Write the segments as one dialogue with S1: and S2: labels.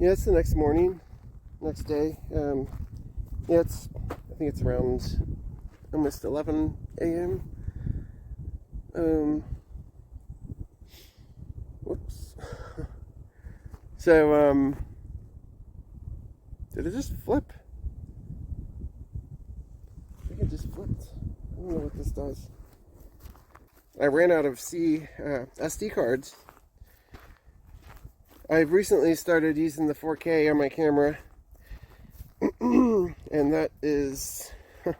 S1: Yeah, it's the next morning, next day. Yeah, I think it's around almost 11 a.m. Whoops. So, did it just flip? I think it just flipped. I don't know what this does. I ran out of SD cards. I've recently started using the 4K on my camera, and that is, I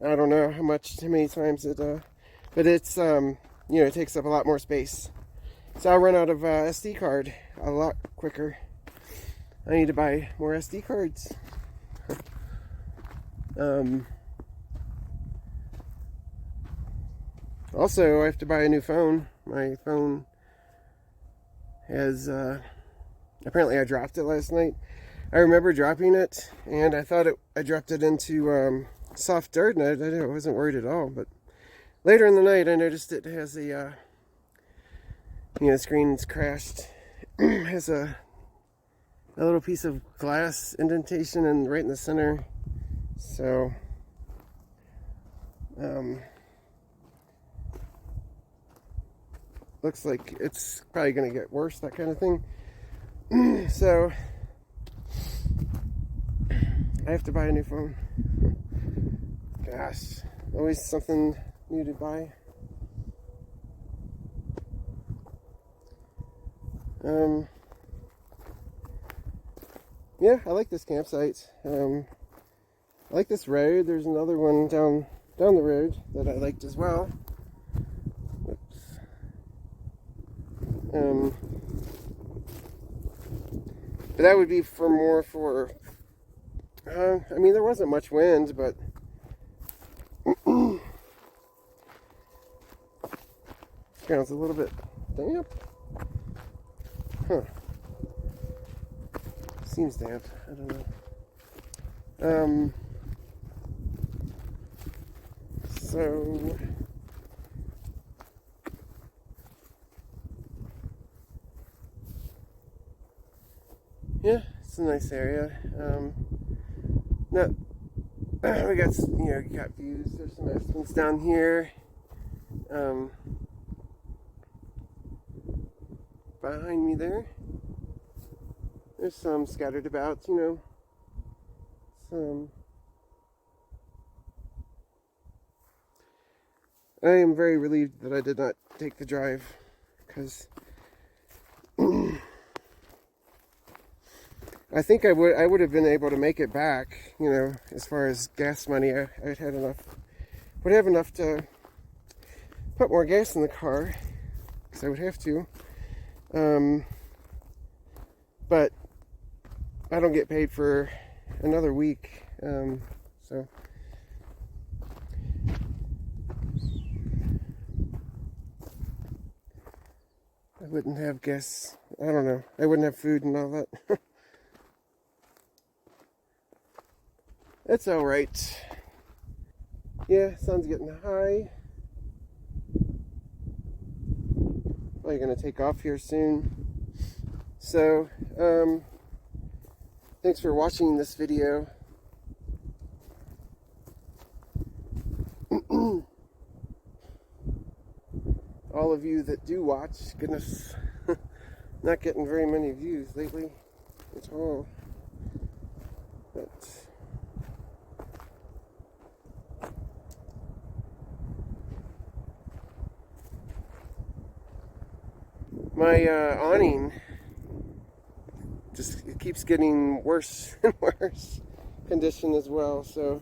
S1: don't know how many times it, but it's, it takes up a lot more space. So I'll run out of SD card a lot quicker. I need to buy more SD cards. Also, I have to buy a new phone. My phone has, apparently I dropped it last night. I remember dropping it, and I thought I dropped it into soft dirt, and I wasn't worried at all. But later in the night, I noticed it has a, screen's crashed. It has a little piece of glass indentation and right in the center. So, looks like it's probably going to get worse, that kind of thing. So, I have to buy a new phone. Gosh, always something new to buy. Yeah, I like this campsite. I like this road. There's another one down the road that I liked as well. Oops. But that would be I mean, there wasn't much wind, but ground's a little bit damp. Huh. Seems damp. I don't know. So yeah, it's a nice area. We got got views. There's some aspens down here. Behind me there's some scattered about. Some. I am very relieved that I did not take the drive, because I think I would have been able to make it back, as far as gas money. I'd had enough, would have enough to put more gas in the car, because I would have to. But I don't get paid for another week, so. I wouldn't have gas, I don't know, I wouldn't have food and all that. It's alright. Yeah, sun's getting high. Probably gonna take off here soon. So, thanks for watching this video. All of you that do watch, goodness, not getting very many views lately at all. But my awning it keeps getting worse and worse condition as well. So,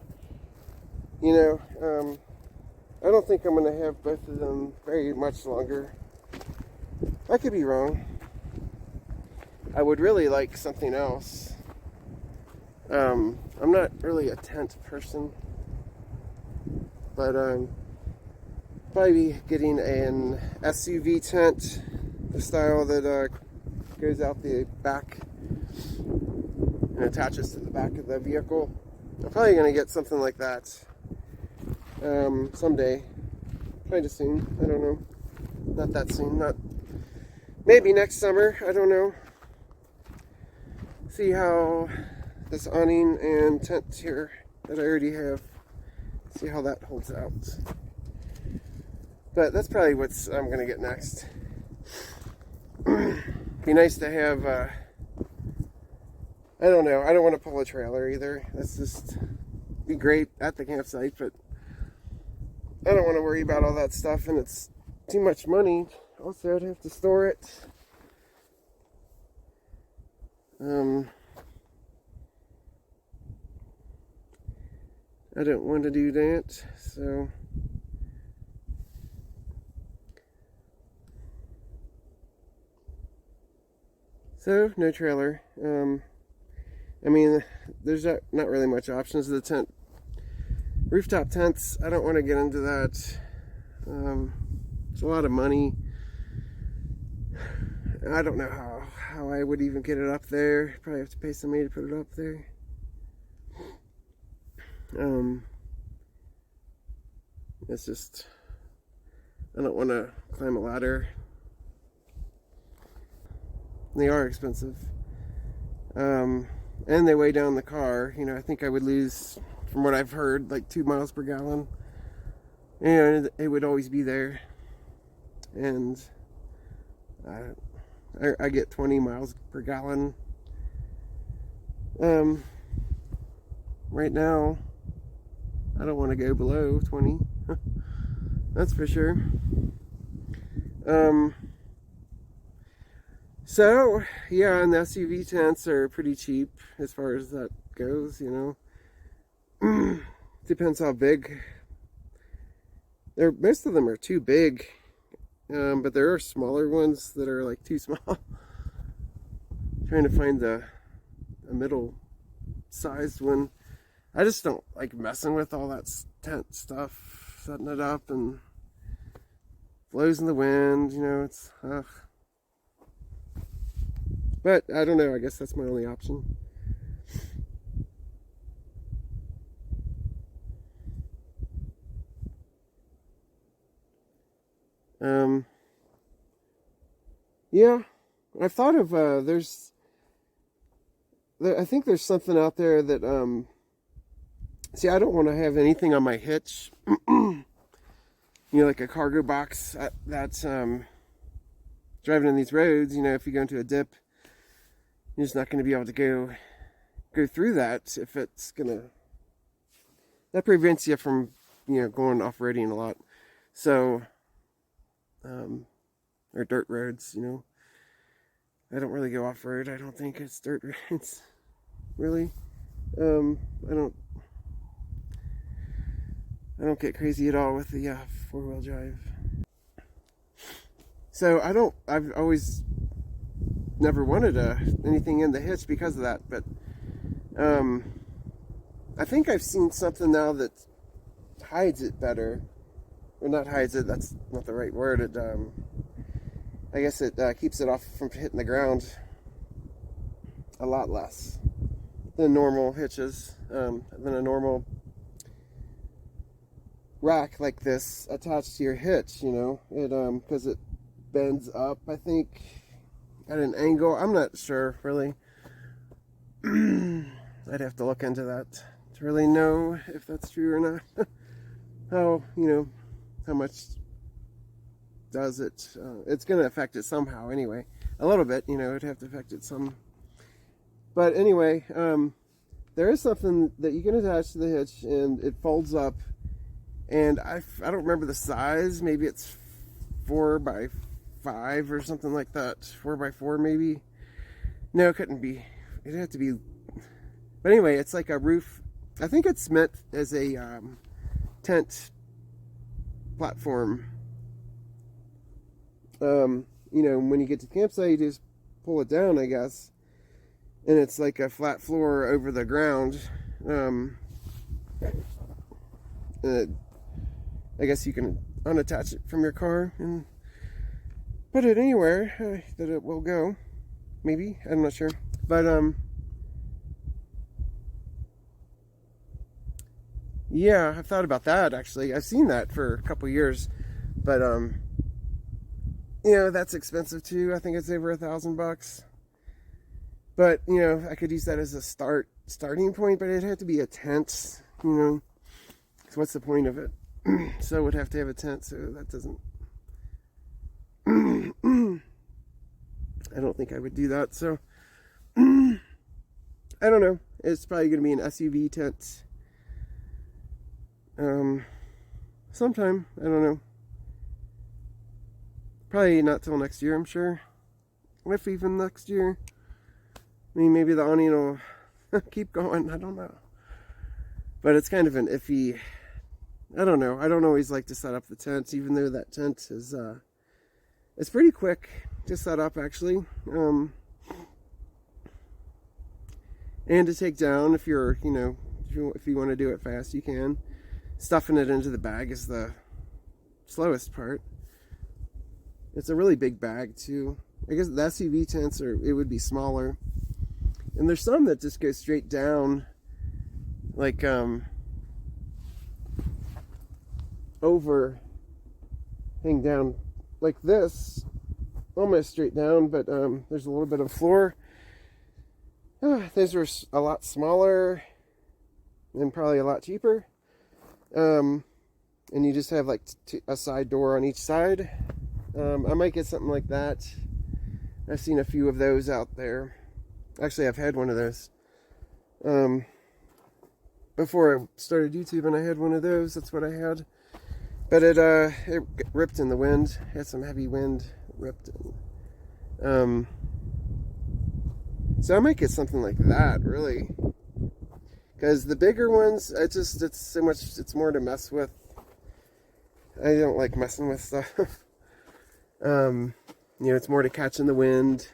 S1: I don't think I'm going to have both of them very much longer. I could be wrong. I would really like something else. I'm not really a tent person, but probably be getting an SUV tent, the style that goes out the back and attaches to the back of the vehicle. I'm probably going to get something like that someday, kind of soon. I don't know. Not that soon. Not maybe next summer, I don't know. See how this awning and tent here that I already have, see how that holds out. But that's probably what I'm going to get next. Be nice to have, I don't know, I don't want to pull a trailer either. That's just be great at the campsite, but I don't want to worry about all that stuff, and it's too much money. Also, I'd have to store it. I don't want to do that, so no trailer. I mean, there's not really much options. The tent, rooftop tents, I don't want to get into that. It's a lot of money. I don't know how I would even get it up there. Probably have to pay somebody to put it up there. It's just, I don't want to climb a ladder. They are expensive. And they weigh down the car. You know, I think I would lose, from what I've heard, like 2 miles per gallon. And it would always be there. And I get 20 miles per gallon. Right now, I don't want to go below 20. That's for sure. So, yeah, and the SUV tents are pretty cheap as far as that goes, you know. Depends how big. Most of them are too big, but there are smaller ones that are like too small. Trying to find a middle sized one. I just don't like messing with all that tent stuff, setting it up and blows in the wind, you know, it's but I don't know, I guess that's my only option. Yeah, I've thought of, I think there's something out there that, see, I don't want to have anything on my hitch, you know, like a cargo box that's, driving on these roads, you know, if you go into a dip, you're just not going to be able to go through that if it's gonna, that prevents you from, you know, going off-roading a lot. So, or dirt roads, you know. I don't really go off-road. I don't think it's dirt roads, really. I don't get crazy at all with the four-wheel drive. So I've always never wanted anything in the hitch because of that, but I think I've seen something now that hides it better, or not hides it, that's not the right word. It I guess it keeps it off from hitting the ground a lot less than normal hitches, than a normal rack like this attached to your hitch, you know. It because it bends up, I think, at an angle. I'm not sure, really. I'd have to look into that to really know if that's true or not. How, you know, how much does it, it's going to affect it somehow anyway. A little bit, you know, it'd have to affect it some. But anyway, there is something that you can attach to the hitch and it folds up. And I don't remember the size. Maybe it's 4x5 or something like that. 4x4 maybe. No, it couldn't be. It'd have to be. But anyway, it's like a roof. I think it's meant as a tent platform. You know, when you get to the campsite, you just pull it down, I guess. And it's like a flat floor over the ground. I guess you can unattach it from your car and put it anywhere that it will go. Maybe, I'm not sure. But yeah, I've thought about that actually. I've seen that for a couple years, but You know, that's expensive too. I think it's over $1,000. But, you know, I could use that as a starting point, but it'd have to be a tent, you know. So what's the point of it? So it would have to have a tent, so that doesn't... I don't think I would do that, so... I don't know. It's probably going to be an SUV tent. Sometime. I don't know. Probably not till next year, I'm sure. If even next year. I mean, maybe the awning will keep going. I don't know. But it's kind of an iffy... I don't know. I don't always like to set up the tent, even though that tent is... it's pretty quick to set up, actually. And to take down, if you're, you know, if you want to do it fast, you can. Stuffing it into the bag is the slowest part. It's a really big bag, too. I guess the SUV tents, it would be smaller. And there's some that just go straight down, like, hang down like this, almost straight down, but there's a little bit of floor. Those are a lot smaller and probably a lot cheaper. And you just have like a side door on each side. I might get something like that. I've seen a few of those out there. Actually, I've had one of those. Before I started YouTube, and I had one of those. That's what I had. But it ripped in the wind. Had some heavy wind. Ripped. So I might get something like that, really. Because the bigger ones, it's so much, it's more to mess with. I don't like messing with stuff. You know, it's more to catch in the wind.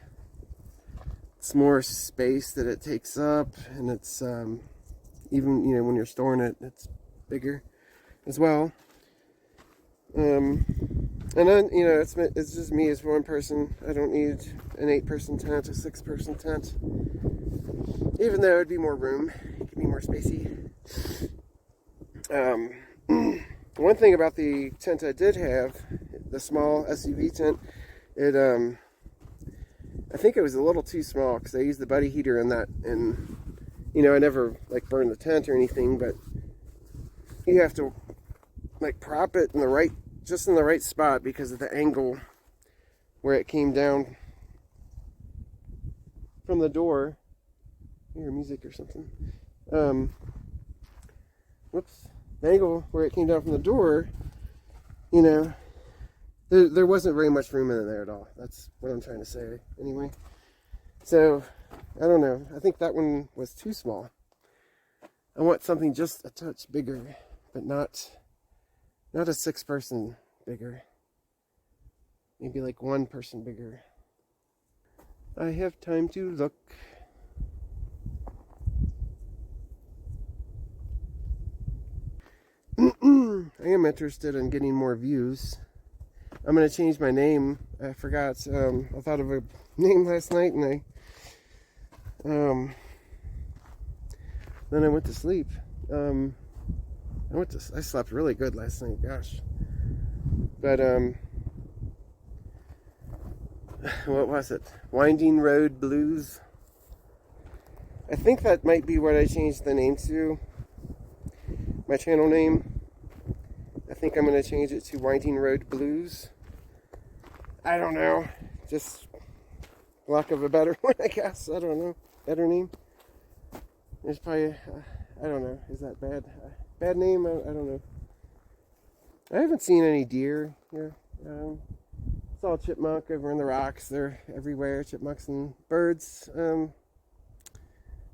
S1: It's more space that it takes up, and it's even, you know, when you're storing it, it's bigger as well. And then, you know, it's just me as one person. I don't need an 8-person tent, a 6-person tent. Even though it'd be more room, it could be more spacey. One thing about the tent I did have, the small SUV tent, I think it was a little too small because I used the buddy heater in that, and you know, I never like burned the tent or anything, but you have to like prop it in the right, just in the right spot because of the angle where it came down from the door. Hear music or something. Whoops. The angle where it came down from the door, you know, there wasn't very much room in there at all. That's what I'm trying to say, anyway. So, I don't know. I think that one was too small. I want something just a touch bigger, but not a 6-person bigger. Maybe like 1 person bigger. I have time to look. I am interested in getting more views. I'm going to change my name. I forgot. I thought of a name last night, and then I went to sleep. I slept really good last night, gosh. But, what was it? Winding Road Blues. I think that might be what I changed the name to. My channel name. I think I'm going to change it to Winding Road Blues. I don't know. Just lack of a better one, I guess. I don't know. Better name. There's probably, I don't know. Is that bad? Bad name? I don't know. I haven't seen any deer here. Saw a chipmunk over in the rocks. They're everywhere. Chipmunks and birds.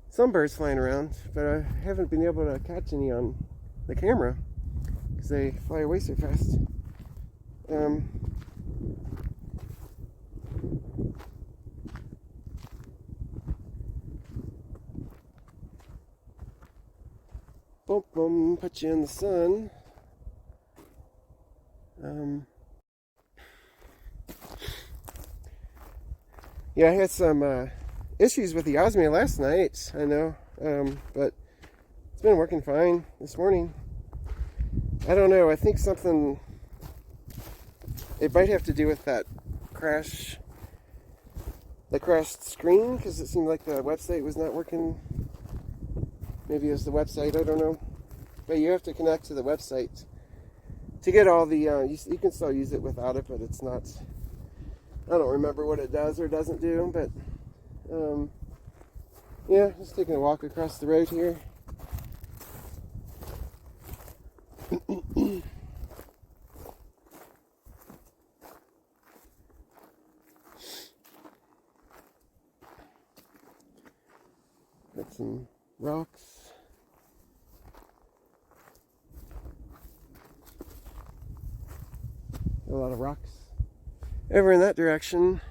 S1: Some birds flying around, but I haven't been able to catch any on the camera because they fly away so fast. Boom, boom, put you in the sun. Yeah, I had some issues with the Osmia last night, I know, but it's been working fine this morning. I don't know, I think it might have to do with that crashed screen because it seemed like the website was not working. Maybe it was the website, I don't know. But you have to connect to the website to get all the, you can still use it without it, but it's not, I don't remember what it does or doesn't do, but, yeah, just taking a walk across the road here. Got some rocks. A lot of rocks. Over in that direction,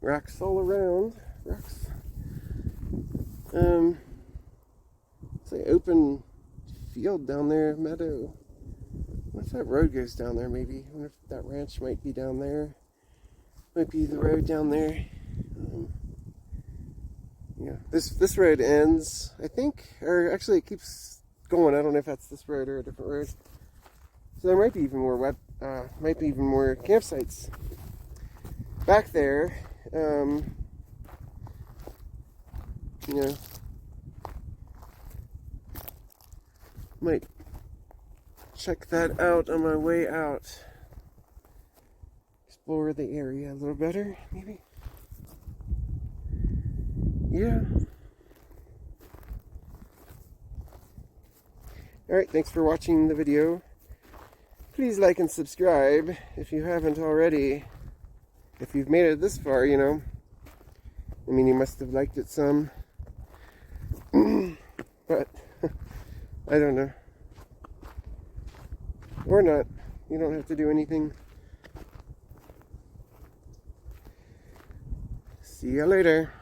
S1: rocks all around. Rocks. It's like open field down there, meadow. What if that road goes down there, maybe? I wonder if that ranch might be down there. Might be the road down there. Yeah, this road ends, I think, or actually it keeps going. I don't know if that's this road or a different road. So there might be even more campsites back there. You know, might check that out on my way out. Explore the area a little better, maybe. Yeah. Alright, thanks for watching the video. Please like and subscribe if you haven't already. If you've made it this far, you know. I mean, you must have liked it some. But, I don't know. Or not. You don't have to do anything. See you later.